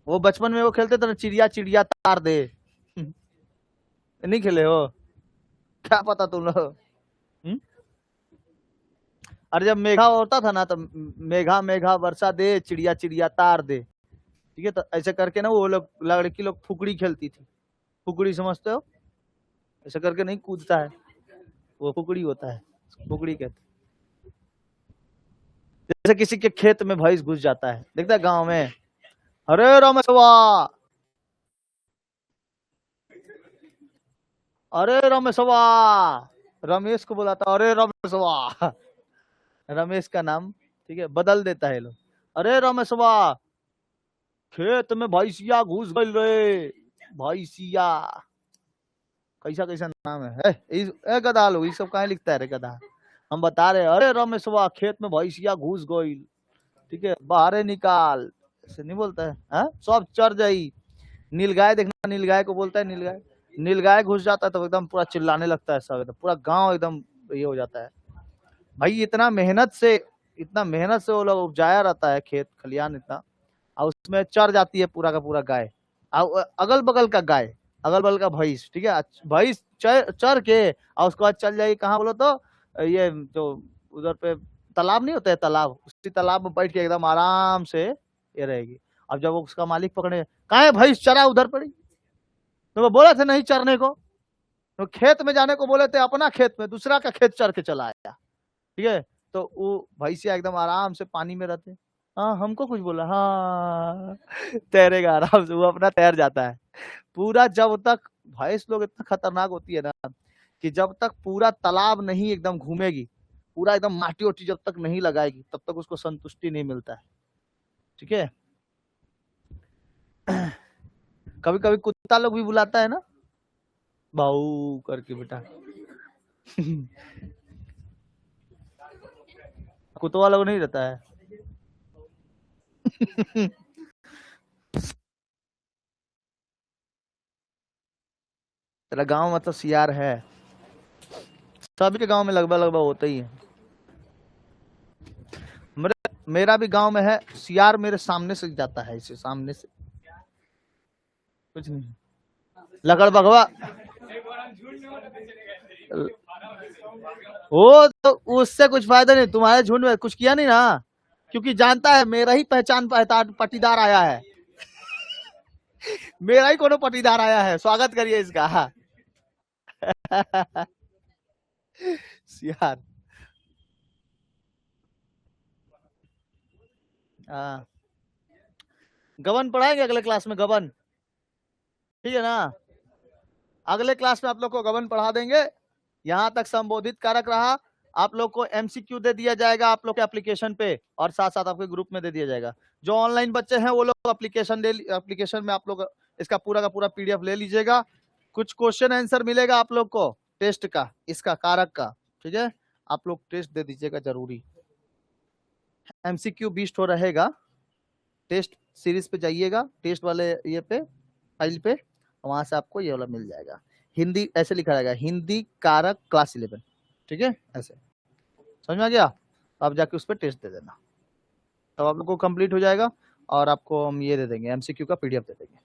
[SPEAKER 1] वो बचपन में वो खेलते थे ना, चिड़िया चिड़िया तार दे नहीं खेले हो? क्या पता तुम लोग? अरे जब मेघा होता था ना, तो मेघा मेघा वर्षा दे, चिड़िया चिड़िया तार दे, ठीक है। तो ऐसे करके ना वो लोग, लड़की लोग फुकड़ी खेलती थी, फुकड़ी समझते हो? ऐसे करके नहीं कूदता है, वो फुकड़ी होता है, फुकड़ी कहते। जैसे किसी के खेत में भैंस घुस जाता है, देखता है गांव में, अरे रमेशवा, अरे रमेशवा, रमेश को बुलाता, अरे रमेशवा रमेश का नाम, ठीक है, बदल देता है लोग, अरे रमेशवा, खेत में भैंसिया घुस गई रे, भैंसिया, कैसा कैसा नाम है ए गधा लोग, ये सब कहाँ लिखता है रे गधा। हम बता रहे अरे रमेशवा खेत में भैंसिया घुस गई, ठीक है, बाहर निकाल, ऐसे नहीं बोलता है, सब चर जाई। नीलगाय देखना, नीलगाय को बोलता है नीलगाय, नीलगाय घुस जाता है तो एकदम पूरा चिल्लाने लगता है सब, एकदम पूरा गांव एकदम ये हो जाता है। भाई इतना मेहनत से वो लोग उपजाया रहता है खेत खलियान इतना, और उसमें चर जाती है पूरा का पूरा गाय, अगल बगल का गाय, अगल बगल का भैंस, ठीक है, भैंस चर के और उसके बाद चल जाएगी कहाँ बोलो तो ये जो उधर पे तालाब नहीं होता है, तालाब, उसी तालाब में बैठ के एकदम आराम से ये रहेगी। अब जब उसका मालिक पकड़े, कहाँ है भैंस, चरा उधर पड़ी, तो वो बोले थे नहीं चरने को, तो खेत में जाने को बोले थे, अपना खेत में दूसरा का खेत चर के चला आया, ठीक है, तो वो भैंसिया एकदम आराम से पानी में रहते, हाँ हमको कुछ बोला, हाँ तैरेगा आराम से, वो अपना तैर जाता है पूरा। जब तक भैंस लोग इतना खतरनाक होती है ना कि जब तक पूरा तालाब नहीं एकदम घूमेगी, पूरा एकदम माटी ओटी जब तक नहीं लगाएगी, तब तक उसको संतुष्टि नहीं मिलता है, ठीक है। कभी कभी कुत्ता लोग भी बुलाता है ना, बाऊ करके बेटा कुत्ता लोग नहीं रहता है तेरा गांव मतलब सियार है, सभी के गांव में लगभग लगभग होता ही है। मेरा भी गांव में है सियार, मेरे सामने से जाता है, इसे सामने से कुछ नहीं, लकड़ बगवा वो तो उससे कुछ फायदा नहीं, तुम्हारे झुंड में कुछ किया नहीं ना, क्योंकि जानता है मेरा ही पहचान पटीदार आया है मेरा ही कोनो पटीदार आया है, स्वागत करिए इसका सियार, हाँ गबन पढ़ाएंगे अगले क्लास में, गबन, ठीक है ना, अगले क्लास में आप लोग को गबन पढ़ा देंगे। यहाँ तक संबोधित कारक रहा, आप लोग को एमसीक्यू दे दिया जाएगा आप लोग के एप्लीकेशन पे, और साथ साथ आपके ग्रुप में दे दिया जाएगा। जो ऑनलाइन बच्चे हैं वो लोग एप्लीकेशन में आप लोग इसका पूरा का पूरा पीडीएफ ले लीजिएगा। कुछ क्वेश्चन आंसर मिलेगा आप लोग को टेस्ट का, इसका कारक का, ठीक है, आप लोग टेस्ट दे दीजिएगा जरूरी। एमसीक्यू 20 हो रहेगा, टेस्ट सीरीज पे जाइएगा, टेस्ट वाले ये पे फाइल पे, वहां से आपको ये वाला मिल जाएगा। हिंदी ऐसे लिखा रहेगा, हिंदी कारक क्लास 11, ठीक है, ऐसे समझ में आ गया। आप जाके उस पर टेस्ट दे देना, तब आप लोग को कंप्लीट हो जाएगा, और आपको हम ये दे देंगे, एमसीक्यू का पीडीएफ दे देंगे।